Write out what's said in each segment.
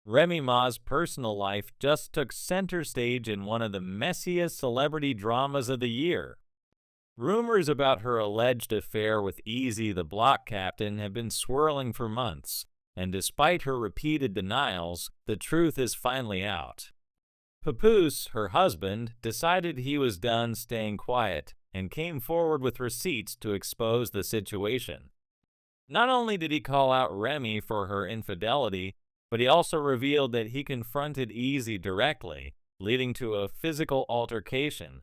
Remy Ma's personal life just took center stage in one of the messiest celebrity dramas of the year. Rumors about her alleged affair with Easy the Block Captain have been swirling for months, and despite her repeated denials, the truth is finally out. Papoose, her husband, decided he was done staying quiet and came forward with receipts to expose the situation. Not only did he call out Remy for her infidelity, but he also revealed that he confronted Easy directly, leading to a physical altercation.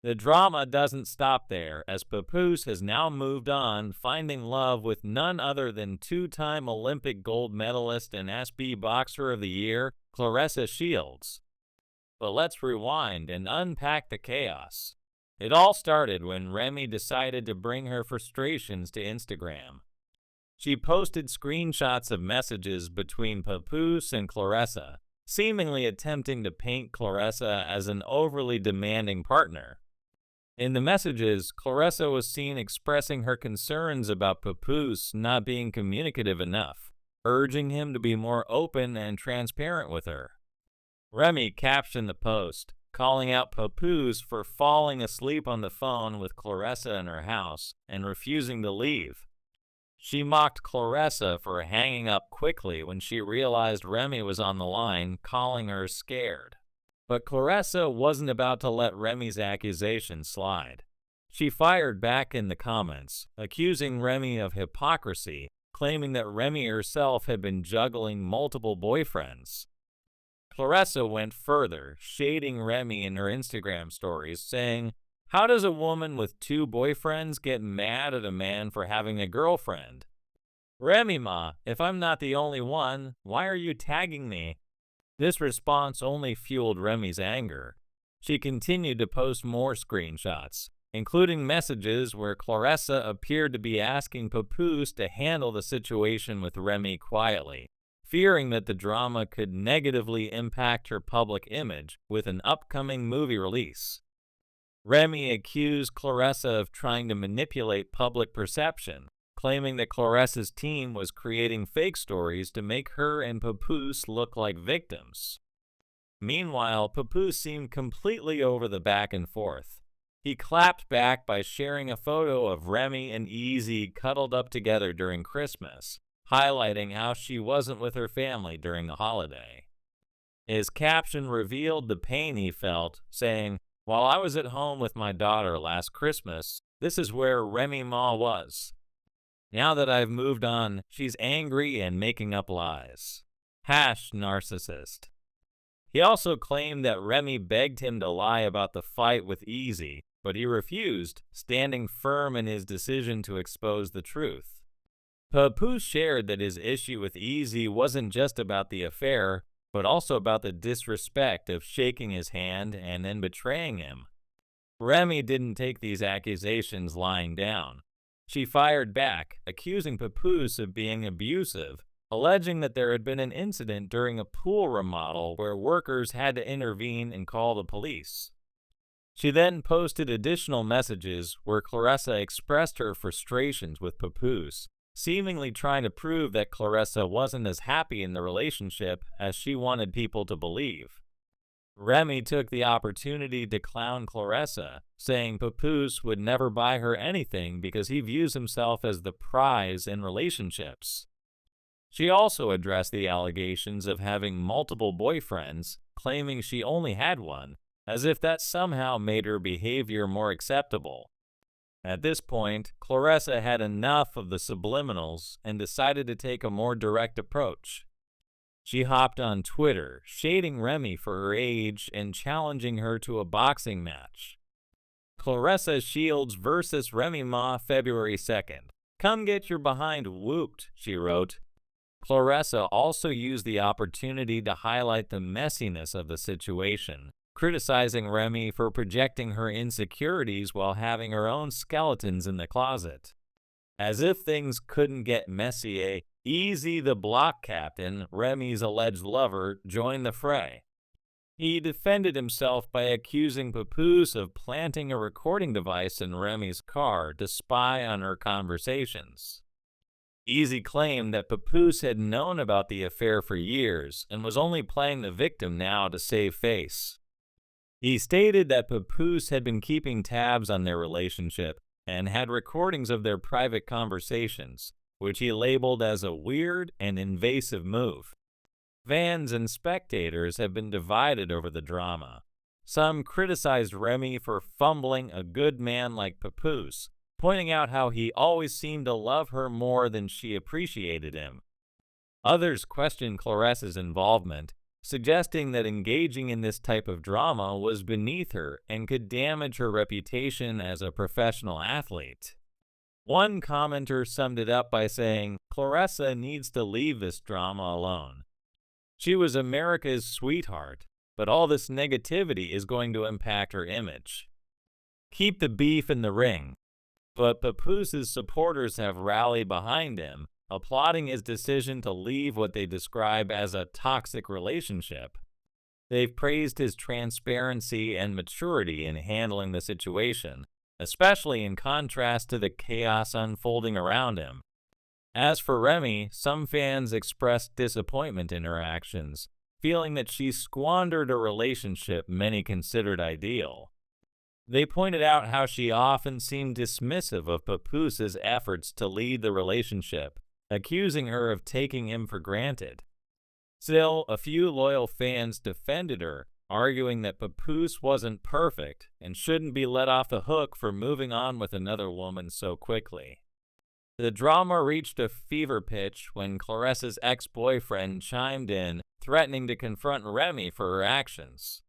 The drama doesn't stop there, as Papoose has now moved on, finding love with none other than two-time Olympic gold medalist and SB Boxer of the Year, Claressa Shields. But let's rewind and unpack the chaos. It all started when Remy decided to bring her frustrations to Instagram. She posted screenshots of messages between Papoose and Claressa, seemingly attempting to paint Claressa as an overly demanding partner. In the messages, Claressa was seen expressing her concerns about Papoose not being communicative enough, urging him to be more open and transparent with her. Remy captioned the post, calling out Papoose for falling asleep on the phone with Claressa in her house and refusing to leave. She mocked Claressa for hanging up quickly when she realized Remy was on the line, calling her scared. But Claressa wasn't about to let Remy's accusations slide. She fired back in the comments, accusing Remy of hypocrisy, claiming that Remy herself had been juggling multiple boyfriends. Claressa went further, shading Remy in her Instagram stories, saying, "How does a woman with two boyfriends get mad at a man for having a girlfriend? Remy Ma, if I'm not the only one, why are you tagging me?" This response only fueled Remy's anger. She continued to post more screenshots, including messages where Claressa appeared to be asking Papoose to handle the situation with Remy quietly, fearing that the drama could negatively impact her public image with an upcoming movie release. Remy accused Claressa of trying to manipulate public perception, claiming that Claressa's team was creating fake stories to make her and Papoose look like victims. Meanwhile, Papoose seemed completely over the back and forth. He clapped back by sharing a photo of Remy and Easy cuddled up together during Christmas, highlighting how she wasn't with her family during the holiday. His caption revealed the pain he felt, saying, "While I was at home with my daughter last Christmas, this is where Remy Ma was. Now that I've moved on, she's angry and making up lies. #narcissist. He also claimed that Remy begged him to lie about the fight with Easy, but he refused, standing firm in his decision to expose the truth. Papoose shared that his issue with Easy wasn't just about the affair, but also about the disrespect of shaking his hand and then betraying him. Remy didn't take these accusations lying down. She fired back, accusing Papoose of being abusive, alleging that there had been an incident during a pool remodel where workers had to intervene and call the police. She then posted additional messages where Claressa expressed her frustrations with Papoose, seemingly trying to prove that Claressa wasn't as happy in the relationship as she wanted people to believe. Remy took the opportunity to clown Claressa, saying Papoose would never buy her anything because he views himself as the prize in relationships. She also addressed the allegations of having multiple boyfriends, claiming she only had one, as if that somehow made her behavior more acceptable. At this point, Claressa had enough of the subliminals and decided to take a more direct approach. She hopped on Twitter, shading Remy for her age and challenging her to a boxing match. Claressa Shields versus Remy Ma, February 2nd. "Come get your behind whooped," she wrote. Claressa also used the opportunity to highlight the messiness of the situation, criticizing Remy for projecting her insecurities while having her own skeletons in the closet. As if things couldn't get messy, Easy the Block Captain, Remy's alleged lover, joined the fray. He defended himself by accusing Papoose of planting a recording device in Remy's car to spy on her conversations. Easy claimed that Papoose had known about the affair for years and was only playing the victim now to save face. He stated that Papoose had been keeping tabs on their relationship and had recordings of their private conversations, which he labeled as a weird and invasive move. Fans and spectators have been divided over the drama. Some criticized Remy for fumbling a good man like Papoose, pointing out how he always seemed to love her more than she appreciated him. Others questioned Claressa's involvement, suggesting that engaging in this type of drama was beneath her and could damage her reputation as a professional athlete. One commenter summed it up by saying, "Claressa needs to leave this drama alone. She was America's sweetheart, but all this negativity is going to impact her image. Keep the beef in the ring." But Papoose's supporters have rallied behind him, applauding his decision to leave what they describe as a toxic relationship. They've praised his transparency and maturity in handling the situation, especially in contrast to the chaos unfolding around him. As for Remy, some fans expressed disappointment in her actions, feeling that she squandered a relationship many considered ideal. They pointed out how she often seemed dismissive of Papoose's efforts to lead the relationship, accusing her of taking him for granted. Still, a few loyal fans defended her, arguing that Papoose wasn't perfect and shouldn't be let off the hook for moving on with another woman so quickly. The drama reached a fever pitch when Claressa's ex-boyfriend chimed in, threatening to confront Remy for her actions.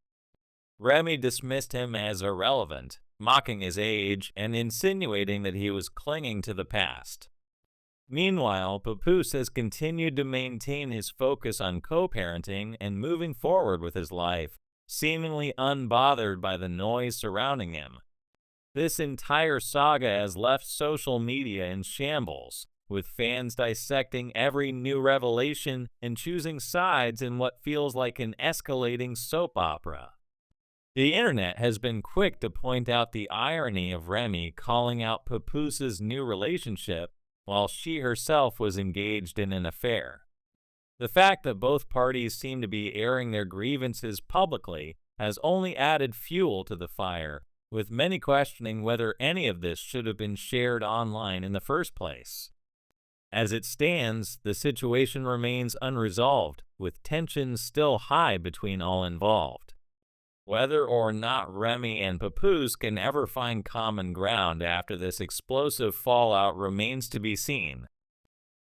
Remy dismissed him as irrelevant, mocking his age and insinuating that he was clinging to the past. Meanwhile, Papoose has continued to maintain his focus on co-parenting and moving forward with his life, seemingly unbothered by the noise surrounding him. This entire saga has left social media in shambles, with fans dissecting every new revelation and choosing sides in what feels like an escalating soap opera. The internet has been quick to point out the irony of Remy calling out Papoose's new relationship while she herself was engaged in an affair. The fact that both parties seem to be airing their grievances publicly has only added fuel to the fire, with many questioning whether any of this should have been shared online in the first place. As it stands, the situation remains unresolved, with tensions still high between all involved. Whether or not Remy and Papoose can ever find common ground after this explosive fallout remains to be seen.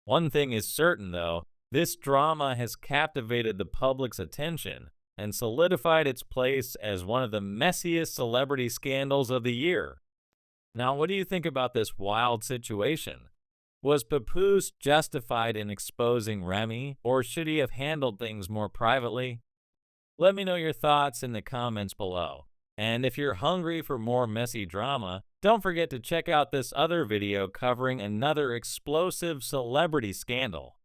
One thing is certain, though, this drama has captivated the public's attention and solidified its place as one of the messiest celebrity scandals of the year. Now, what do you think about this wild situation? Was Papoose justified in exposing Remy, or should he have handled things more privately? Let me know your thoughts in the comments below. And if you're hungry for more messy drama, don't forget to check out this other video covering another explosive celebrity scandal.